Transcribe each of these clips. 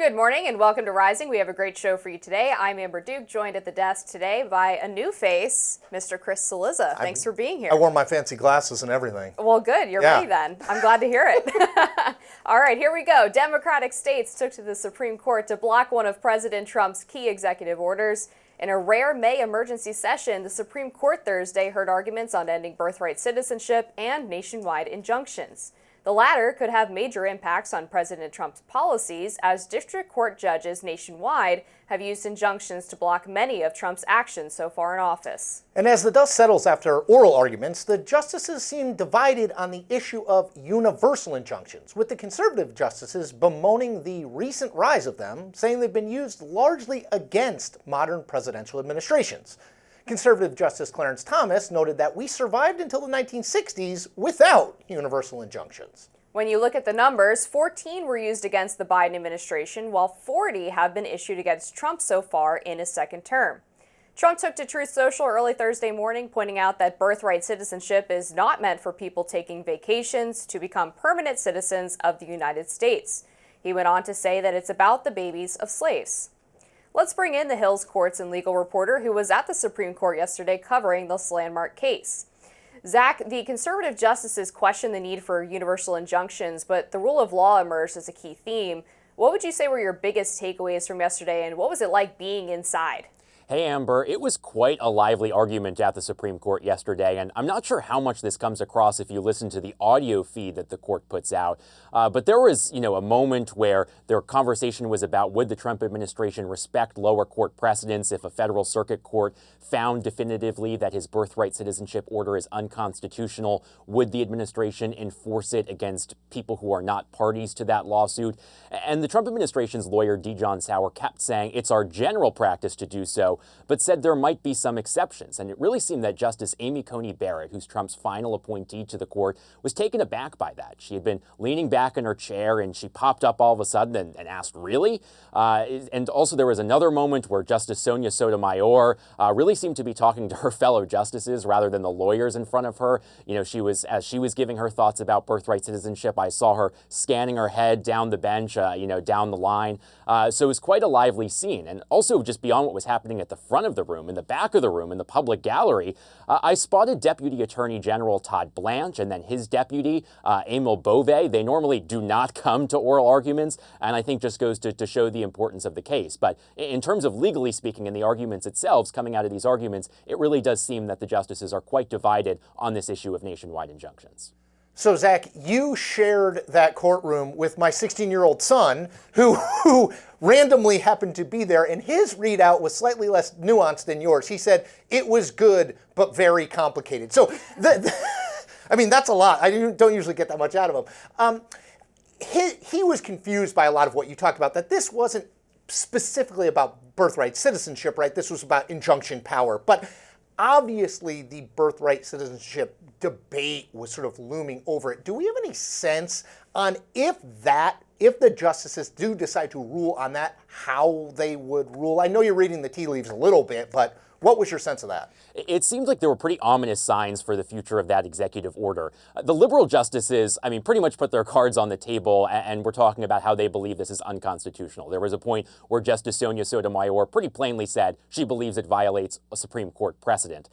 Good morning and welcome to Rising. We have a great show for you today. I'm Amber Duke, joined at the desk today by a new face, Mr. Cillizza. Thanks for being here. I wore my fancy glasses and everything. Well, good. You're ready then. I'm glad to hear it. All right, here we go. Democratic states took to the Supreme Court to block one of President Trump's key executive orders. In a rare May emergency session, the Supreme Court Thursday heard arguments on ending birthright citizenship and nationwide injunctions. The latter could have major impacts on President Trump's policies, as district court judges nationwide have used injunctions to block many of Trump's actions so far in office. And as the dust settles after oral arguments, the justices seem divided on the issue of universal injunctions, with the conservative justices bemoaning the recent rise of them, saying they've been used largely against modern presidential administrations. Conservative Justice Clarence Thomas noted that we survived until the 1960s without universal injunctions. When you look at the numbers, 14 were used against the Biden administration, while 40 have been issued against Trump so far in his second term. Trump took to Truth Social early Thursday morning, pointing out that birthright citizenship is not meant for people taking vacations to become permanent citizens of the United States. He went on to say that it's about the babies of slaves. Let's bring in the Hill's courts and legal reporter who was at the Supreme Court yesterday covering this landmark case. Zach, the conservative justices questioned the need for universal injunctions, but the rule of law emerged as a key theme. What would you say were your biggest takeaways from yesterday, and what was it like being inside? Hey, Amber, it was quite a lively argument at the Supreme Court yesterday, and I'm not sure how much this comes across if you listen to the audio feed that the court puts out. But there was, a moment where their conversation was about would the Trump administration respect lower court precedents if a federal circuit court found definitively that his birthright citizenship order is unconstitutional? Would the administration enforce it against people who are not parties to that lawsuit? And the Trump administration's lawyer, D. John Sauer, kept saying it's our general practice to do so, but said there might be some exceptions. And it really seemed that Justice Amy Coney Barrett, who's Trump's final appointee to the court, was taken aback by that. She had been leaning back in her chair and she popped up all of a sudden and asked, really? And also there was another moment where Justice Sonia Sotomayor really seemed to be talking to her fellow justices rather than the lawyers in front of her. As she was giving her thoughts about birthright citizenship, I saw her scanning her head down the bench, down the line. So it was quite a lively scene. And also just beyond what was happening at the front of the room, in the back of the room, in the public gallery, I spotted Deputy Attorney General Todd Blanche and then his deputy, Emil Bove. They normally do not come to oral arguments, and I think just goes to show the importance of the case. But in terms of legally speaking and the arguments itself, coming out of these arguments, it really does seem that the justices are quite divided on this issue of nationwide injunctions. So, Zach, you shared that courtroom with my 16-year-old son, who randomly happened to be there, and his readout was slightly less nuanced than yours. He said, it was good, but very complicated. So, that's a lot. I don't usually get that much out of him. He was confused by a lot of what you talked about, that this wasn't specifically about birthright citizenship, right? This was about injunction power. But obviously, the birthright citizenship debate was sort of looming over it. Do we have any sense on if the justices do decide to rule on that, how they would rule? I know you're reading the tea leaves a little bit, but what was your sense of that? It seemed like there were pretty ominous signs for the future of that executive order. The liberal justices, pretty much put their cards on the table and were talking about how they believe this is unconstitutional. There was a point where Justice Sonia Sotomayor pretty plainly said she believes it violates a Supreme Court precedent.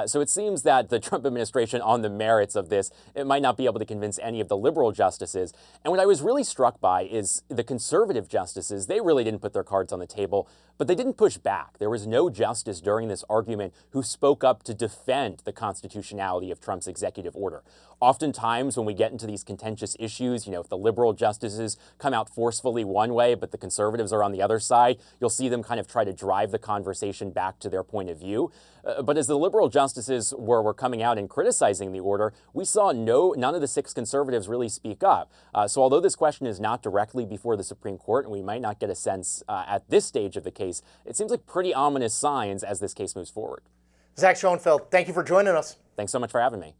So it seems that the Trump administration, on the merits of this, it might not be able to convince any of the liberal justices. And what I was really struck by is the conservative justices. They really didn't put their cards on the table, but they didn't push back. There was no justice during this argument who spoke up to defend the constitutionality of Trump's executive order. Oftentimes, when we get into these contentious issues, if the liberal justices come out forcefully one way, but the conservatives are on the other side, you'll see them kind of try to drive the conversation back to their point of view. But as the liberal justices were coming out and criticizing the order, we saw none of the 6 conservatives really speak up. So although this question is not directly before the Supreme Court, and we might not get a sense at this stage of the case, it seems like pretty ominous signs as this case moves forward. Zach Schonfeld, thank you for joining us. Thanks so much for having me.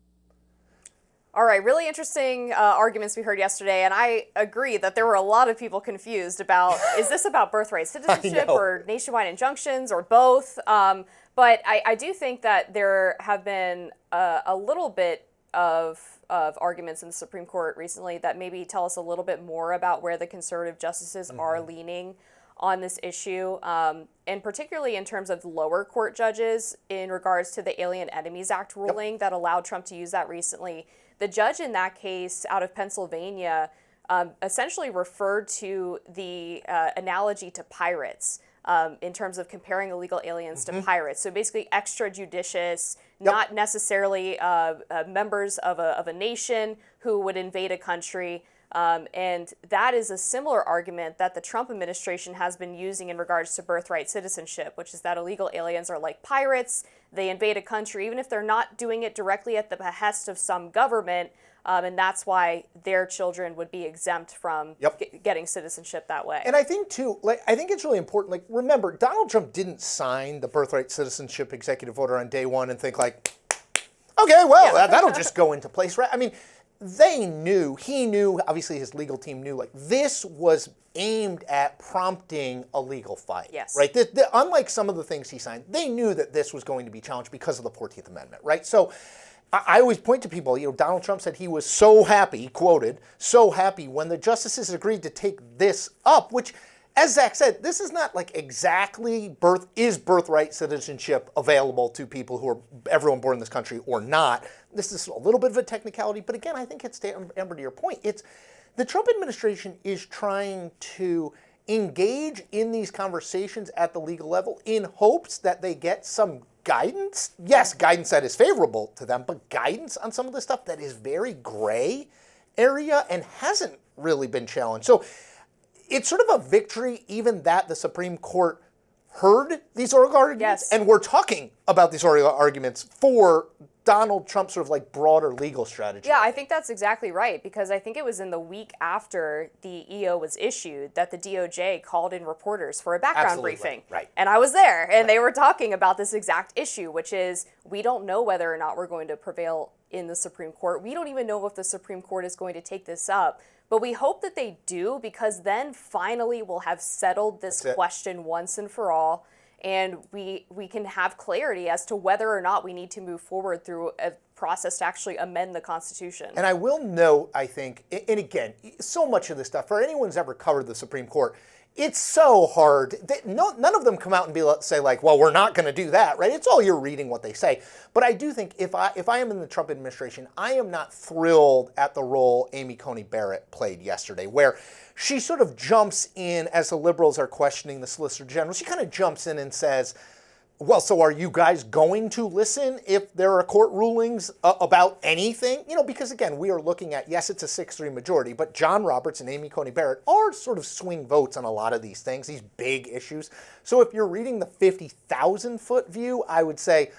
All right, really interesting arguments we heard yesterday, and I agree that there were a lot of people confused about, is this about birthright citizenship or nationwide injunctions or both? But I do think that there have been a little bit of arguments in the Supreme Court recently that maybe tell us a little bit more about where the conservative justices are leaning on this issue, and particularly in terms of lower court judges in regards to the Alien Enemies Act ruling that allowed Trump to use that recently. The judge in that case out of Pennsylvania essentially referred to the analogy to pirates in terms of comparing illegal aliens to pirates. So basically extrajudicious, not necessarily members of a nation who would invade a country. And that is a similar argument that the Trump administration has been using in regards to birthright citizenship, which is that illegal aliens are like pirates. They invade a country, even if they're not doing it directly at the behest of some government. And that's why their children would be exempt from getting citizenship that way. And I think, too, I think it's really important. Remember, Donald Trump didn't sign the birthright citizenship executive order on day one and think, okay, well, that'll just go into place, right? I mean, he knew, obviously his legal team knew, this was aimed at prompting a legal fight. Yes. Right? Unlike some of the things he signed, they knew that this was going to be challenged because of the 14th Amendment, right? So I always point to people, Donald Trump said he was so happy, quoted, so happy when the justices agreed to take this up, which, as Zach said, this is not exactly birthright citizenship available to people who are everyone born in this country or not. This is a little bit of a technicality, but again, I think it's, Amber, to your point, it's the Trump administration is trying to engage in these conversations at the legal level in hopes that they get some guidance. Yes, guidance that is favorable to them, but guidance on some of the stuff that is very gray area and hasn't really been challenged. So it's sort of a victory even that the Supreme Court heard these oral arguments and we're talking about these oral arguments for Donald Trump's sort of broader legal strategy. Yeah, I think that's exactly right, because I think it was in the week after the EO was issued that the DOJ called in reporters for a background briefing. Right. And I was there, and they were talking about this exact issue, which is we don't know whether or not we're going to prevail in the Supreme Court. We don't even know if the Supreme Court is going to take this up. But we hope that they do, because then finally we'll have settled this question once and for all. And we can have clarity as to whether or not we need to move forward through a process to actually amend the Constitution. And I will note, I think, and again, so much of this stuff, for anyone who's ever covered the Supreme Court, it's so hard. None of them come out and say well, we're not going to do that, right? It's all you're reading what they say. But I do think if I am in the Trump administration, I am not thrilled at the role Amy Coney Barrett played yesterday, where she sort of jumps in as the liberals are questioning the Solicitor General. She kind of jumps in and says, well, so are you guys going to listen if there are court rulings about anything? Because again, we are looking at, yes, it's a 6-3 majority, but John Roberts and Amy Coney Barrett are sort of swing votes on a lot of these things, these big issues. So if you're reading the 50,000-foot view, I would say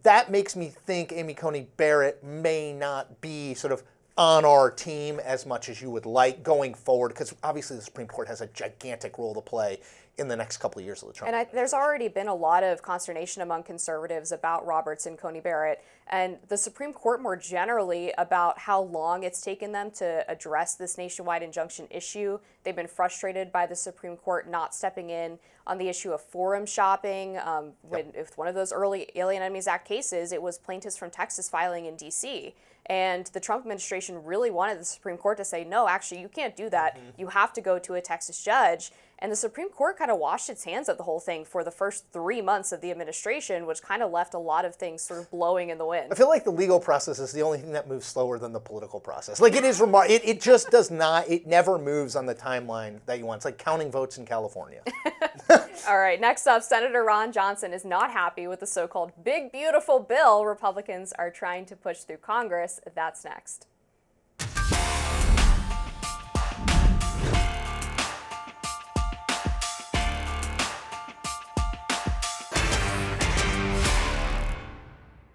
that makes me think Amy Coney Barrett may not be sort of on our team as much as you would like going forward, because obviously the Supreme Court has a gigantic role to play in the next couple of years of the Trump administration. There's already been a lot of consternation among conservatives about Roberts and Coney Barrett, and the Supreme Court more generally about how long it's taken them to address this nationwide injunction issue. They've been frustrated by the Supreme Court not stepping in on the issue of forum shopping. With one of those early Alien Enemies Act cases, it was plaintiffs from Texas filing in D.C., and the Trump administration really wanted the Supreme Court to say, no, actually, you can't do that. You have to go to a Texas judge. And the Supreme Court kind of washed its hands of the whole thing for the first 3 months of the administration, which kind of left a lot of things sort of blowing in the wind. I feel like the legal process is the only thing that moves slower than the political process. It is it just does not, it never moves on the timeline that you want. It's like counting votes in California. All right, next up, Senator Ron Johnson is not happy with the so-called big, beautiful bill Republicans are trying to push through Congress. That's next.